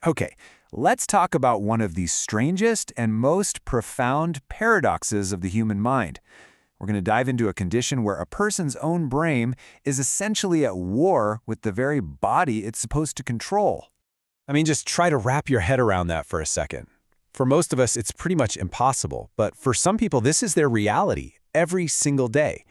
Okay, let's talk about one of the strangest and most profound paradoxes of the human mind. We're going to dive into a condition where a person's own brain is essentially at war with the very body it's supposed to control. I mean, just try to wrap your head around that for a second. For most of us, it's pretty much impossible, but for some people, this is their reality every single day.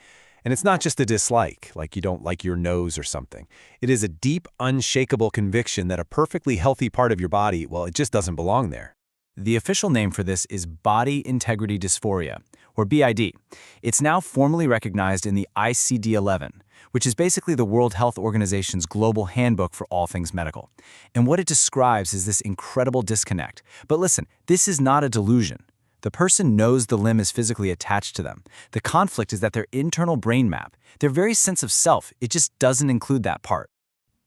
And it's not just a dislike, like you don't like your nose or something. It is a deep, unshakable conviction that a perfectly healthy part of your body, well, it just doesn't belong there. The official name for this is Body Integrity Dysphoria, or BID. It's now formally recognized in the ICD-11, which is basically the World Health Organization's global handbook for all things medical. And what it describes is this incredible disconnect. But listen, this is not a delusion. The person knows the limb is physically attached to them. The conflict is that their internal brain map, their very sense of self, it just doesn't include that part.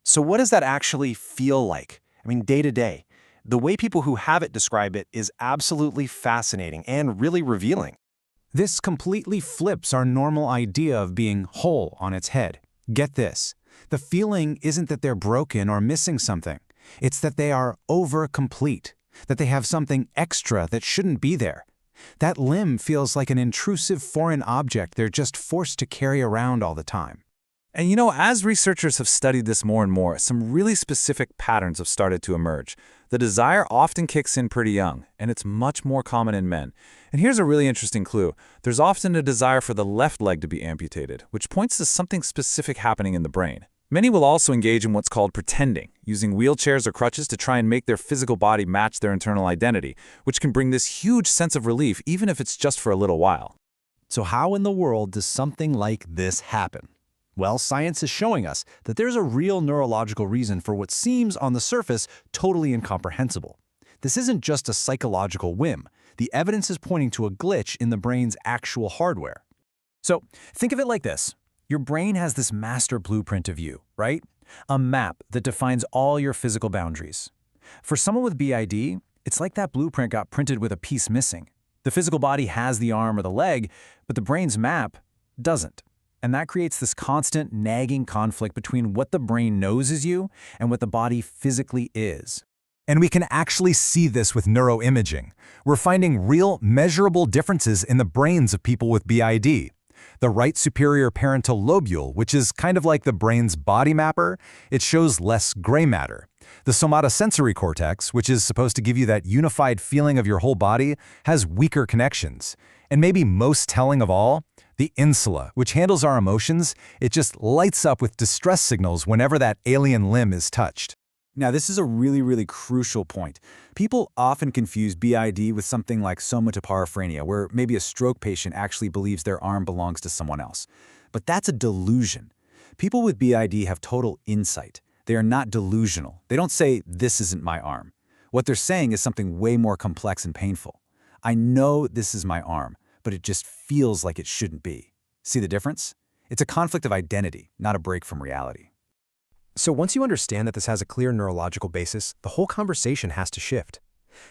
So what does that actually feel like? I mean, day to day. The way people who have it describe it is absolutely fascinating and really revealing. This completely flips our normal idea of being whole on its head. Get this. The feeling isn't that they're broken or missing something. It's that they are over-complete, that they have something extra that shouldn't be there. That limb feels like an intrusive foreign object they're just forced to carry around all the time. And as researchers have studied this more and more, some really specific patterns have started to emerge. The desire often kicks in pretty young, and it's much more common in men. And here's a really interesting clue. There's often a desire for the left leg to be amputated, which points to something specific happening in the brain. Many will also engage in what's called pretending, using wheelchairs or crutches to try and make their physical body match their internal identity, which can bring this huge sense of relief even if it's just for a little while. So how in the world does something like this happen? Well, science is showing us that there's a real neurological reason for what seems on the surface totally incomprehensible. This isn't just a psychological whim. The evidence is pointing to a glitch in the brain's actual hardware. So think of it like this. Your brain has this master blueprint of you, right? A map that defines all your physical boundaries. For someone with BID, it's like that blueprint got printed with a piece missing. The physical body has the arm or the leg, but the brain's map doesn't. And that creates this constant, nagging conflict between what the brain knows is you and what the body physically is. And we can actually see this with neuroimaging. We're finding real, measurable differences in the brains of people with BID. The right superior parietal lobule, which is kind of like the brain's body mapper, it shows less gray matter. The somatosensory cortex, which is supposed to give you that unified feeling of your whole body, has weaker connections. And maybe most telling of all, the insula, which handles our emotions, it just lights up with distress signals whenever that alien limb is touched. Now, this is a really crucial point. People often confuse BID with something like somatoparaphrenia, where maybe a stroke patient actually believes their arm belongs to someone else. But that's a delusion. People with BID have total insight. They are not delusional. They don't say, "This isn't my arm." What they're saying is something way more complex and painful. I know this is my arm, but it just feels like it shouldn't be. See the difference? It's a conflict of identity, not a break from reality. So once you understand that this has a clear neurological basis, the whole conversation has to shift.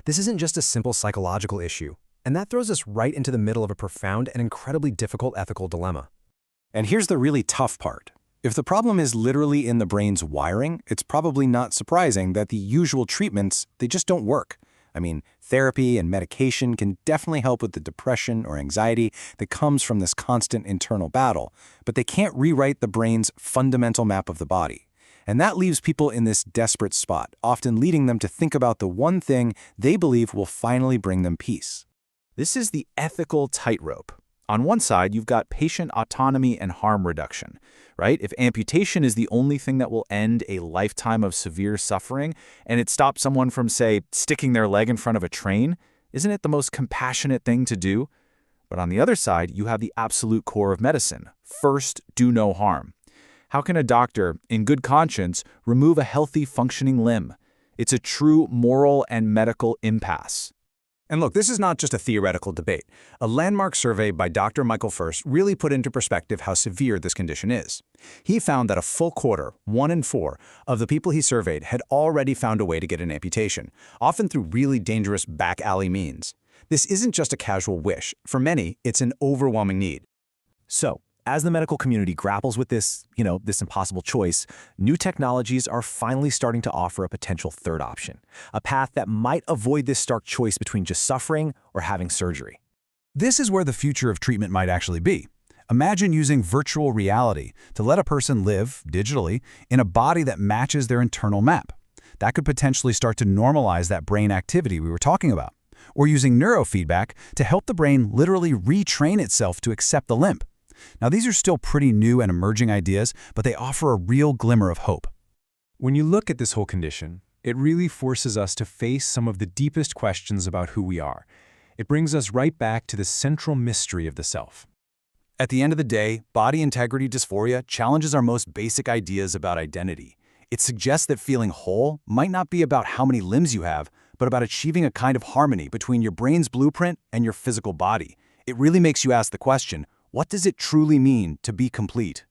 This isn't just a simple psychological issue, and that throws us right into the middle of a profound and incredibly difficult ethical dilemma. And here's the really tough part. If the problem is literally in the brain's wiring, it's probably not surprising that the usual treatments, they just don't work. I mean, therapy and medication can definitely help with the depression or anxiety that comes from this constant internal battle, but they can't rewrite the brain's fundamental map of the body. And that leaves people in this desperate spot, often leading them to think about the one thing they believe will finally bring them peace. This is the ethical tightrope. On one side, you've got patient autonomy and harm reduction, right? If amputation is the only thing that will end a lifetime of severe suffering, and it stops someone from, say, sticking their leg in front of a train, isn't it the most compassionate thing to do? But on the other side, you have the absolute core of medicine. First, do no harm. How can a doctor, in good conscience, remove a healthy, functioning limb? It's a true moral and medical impasse. And look, this is not just a theoretical debate. A landmark survey by Dr. Michael First really put into perspective how severe this condition is. He found that a full quarter, 1 in 4, of the people he surveyed had already found a way to get an amputation, often through really dangerous back alley means. This isn't just a casual wish. For many, it's an overwhelming need. So, As the medical community grapples with this impossible choice, new technologies are finally starting to offer a potential third option, a path that might avoid this stark choice between just suffering or having surgery. This is where the future of treatment might actually be. Imagine using virtual reality to let a person live, digitally, in a body that matches their internal map. That could potentially start to normalize that brain activity we were talking about. Or using neurofeedback to help the brain literally retrain itself to accept the limp. Now, these are still pretty new and emerging ideas, but they offer a real glimmer of hope. When you look at this whole condition, it really forces us to face some of the deepest questions about who we are. It brings us right back to the central mystery of the self. At the end of the day, body integrity dysphoria challenges our most basic ideas about identity. It suggests that feeling whole might not be about how many limbs you have, but about achieving a kind of harmony between your brain's blueprint and your physical body. It really makes you ask the question, what does it truly mean to be complete?